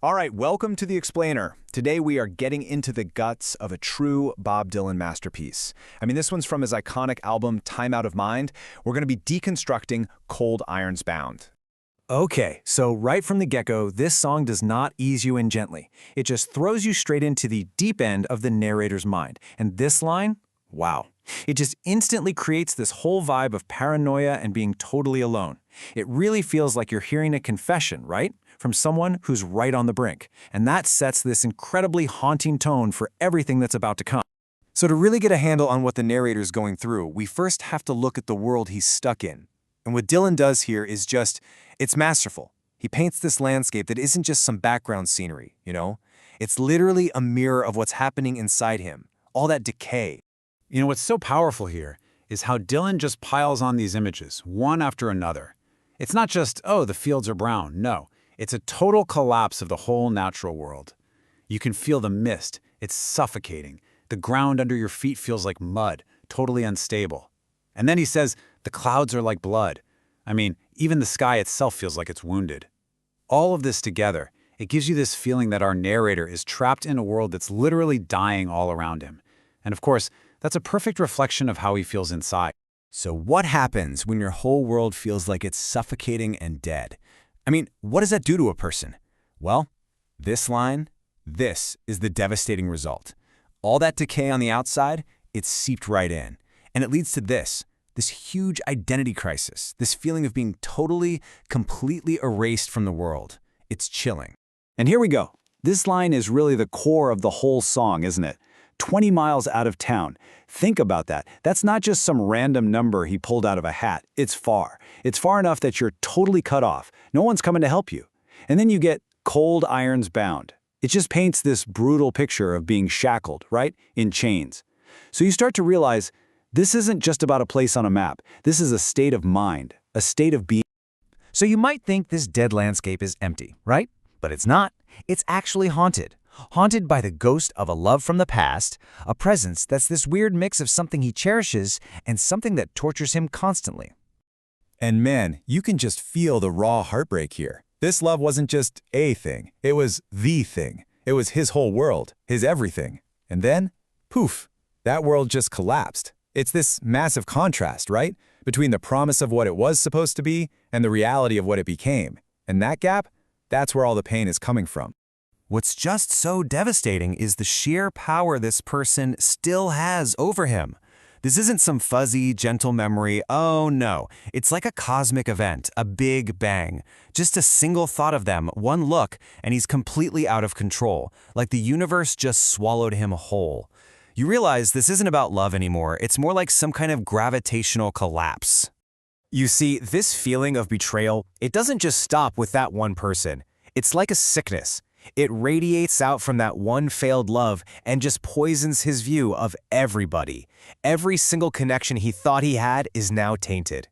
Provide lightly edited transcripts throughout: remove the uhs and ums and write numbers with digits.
All right, welcome to The Explainer. Today we are getting into the guts of a true Bob Dylan masterpiece. I mean, this one's from his iconic album, Time Out of Mind. We're going to be deconstructing Cold Irons Bound. Okay, so right from the get-go, this song does not ease you in gently. It just throws you straight into the deep end of the narrator's mind. And this line, wow. It just instantly creates this whole vibe of paranoia and being totally alone. It really feels like you're hearing a confession, right? From someone who's right on the brink. And that sets this incredibly haunting tone for everything that's about to come. So to really get a handle on what the narrator's going through, we first have to look at the world he's stuck in. And what Dylan does here is just, it's masterful. He paints this landscape that isn't just some background scenery, you know? It's literally a mirror of what's happening inside him. All that decay. You know, what's so powerful here is how Dylan just piles on these images, one after another. It's not just, oh, the fields are brown. No, it's a total collapse of the whole natural world. You can feel the mist. It's suffocating. The ground under your feet feels like mud, totally unstable. And then he says, the clouds are like blood. I mean, even the sky itself feels like it's wounded. All of this together, it gives you this feeling that our narrator is trapped in a world that's literally dying all around him. And of course, that's a perfect reflection of how he feels inside. So what happens when your whole world feels like it's suffocating and dead? I mean, what does that do to a person? Well, this line, this is the devastating result. All that decay on the outside, it's seeped right in. And it leads to this huge identity crisis, this feeling of being totally, completely erased from the world. It's chilling. And here we go. This line is really the core of the whole song, isn't it? 20 miles out of town. Think about that. That's not just some random number he pulled out of a hat. It's far. It's far enough that you're totally cut off. No one's coming to help you. And then you get cold irons bound. It just paints this brutal picture of being shackled, right? In chains. So you start to realize this isn't just about a place on a map. This is a state of mind, a state of being. So you might think this dead landscape is empty, right? But it's not. It's actually haunted. Haunted by the ghost of a love from the past, a presence that's this weird mix of something he cherishes and something that tortures him constantly. And man, you can just feel the raw heartbreak here. This love wasn't just a thing. It was the thing. It was his whole world, his everything. And then, poof, that world just collapsed. It's this massive contrast, right? Between the promise of what it was supposed to be and the reality of what it became. And that gap, that's where all the pain is coming from. What's just so devastating is the sheer power this person still has over him. This isn't some fuzzy, gentle memory. Oh no, it's like a cosmic event, a big bang. Just a single thought of them, one look, and he's completely out of control, like the universe just swallowed him whole. You realize this isn't about love anymore. It's more like some kind of gravitational collapse. You see, this feeling of betrayal, it doesn't just stop with that one person. It's like a sickness. It radiates out from that one failed love and just poisons his view of everybody. Every single connection he thought he had is now tainted.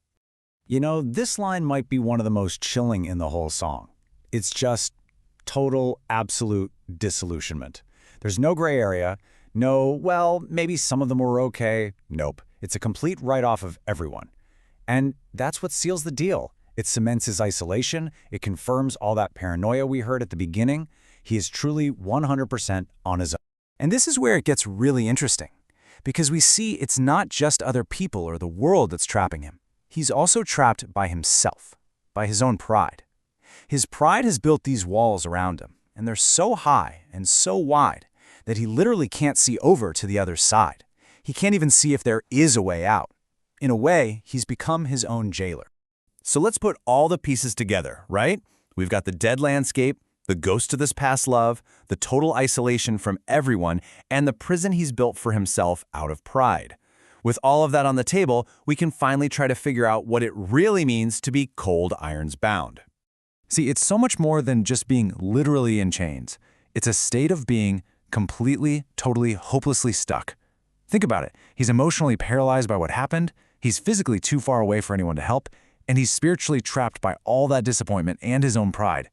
You know, this line might be one of the most chilling in the whole song. It's just total, absolute disillusionment. There's no gray area. No, well, maybe some of them were okay. Nope. It's a complete write-off of everyone. And that's what seals the deal. It cements his isolation. It confirms all that paranoia we heard at the beginning. He is truly 100% on his own. And this is where it gets really interesting, because we see it's not just other people or the world that's trapping him. He's also trapped by himself, by his own pride. His pride has built these walls around him, and they're so high and so wide that he literally can't see over to the other side. He can't even see if there is a way out. In a way, he's become his own jailer. So let's put all the pieces together, right? We've got the dead landscape, the ghost of this past love, the total isolation from everyone, and the prison he's built for himself out of pride. With all of that on the table, we can finally try to figure out what it really means to be cold irons bound. See, it's so much more than just being literally in chains. It's a state of being completely, totally, hopelessly stuck. Think about it. He's emotionally paralyzed by what happened, he's physically too far away for anyone to help, and he's spiritually trapped by all that disappointment and his own pride.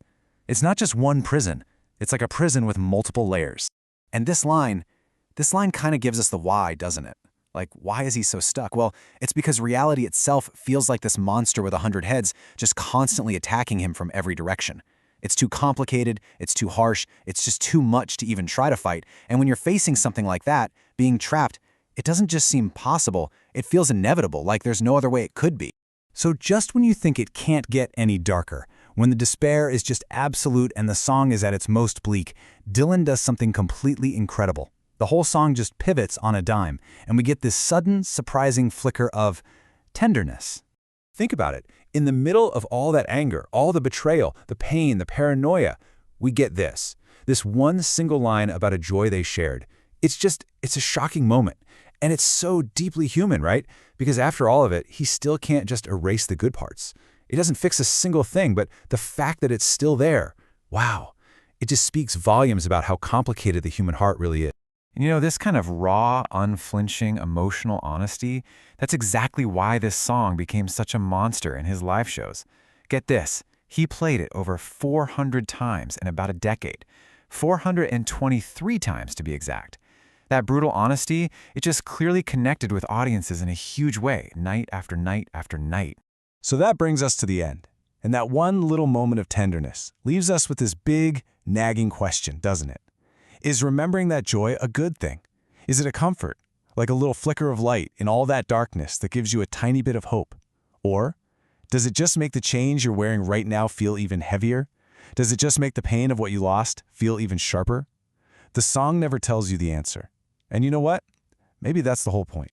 It's not just one prison. It's like a prison with multiple layers. And this line kind of gives us the why, doesn't it? Like, why is he so stuck? Well, it's because reality itself feels like this monster with 100 heads just constantly attacking him from every direction. It's too complicated, it's too harsh, it's just too much to even try to fight. And when you're facing something like that, being trapped, it doesn't just seem possible, it feels inevitable, like there's no other way it could be. So just when you think it can't get any darker, when the despair is just absolute and the song is at its most bleak, Dylan does something completely incredible. The whole song just pivots on a dime, and we get this sudden, surprising flicker of tenderness. Think about it. In the middle of all that anger, all the betrayal, the pain, the paranoia, we get this one single line about a joy they shared. It's a shocking moment. And it's so deeply human, right? Because after all of it, he still can't just erase the good parts. It doesn't fix a single thing, but the fact that it's still there, wow, it just speaks volumes about how complicated the human heart really is. And this kind of raw, unflinching, emotional honesty, that's exactly why this song became such a monster in his live shows. Get this, he played it over 400 times in about a decade. 423 times to be exact. That brutal honesty, it just clearly connected with audiences in a huge way, night after night after night. So that brings us to the end. And that one little moment of tenderness leaves us with this big, nagging question, doesn't it? Is remembering that joy a good thing? Is it a comfort, like a little flicker of light in all that darkness that gives you a tiny bit of hope? Or does it just make the chains you're wearing right now feel even heavier? Does it just make the pain of what you lost feel even sharper? The song never tells you the answer. And you know what? Maybe that's the whole point.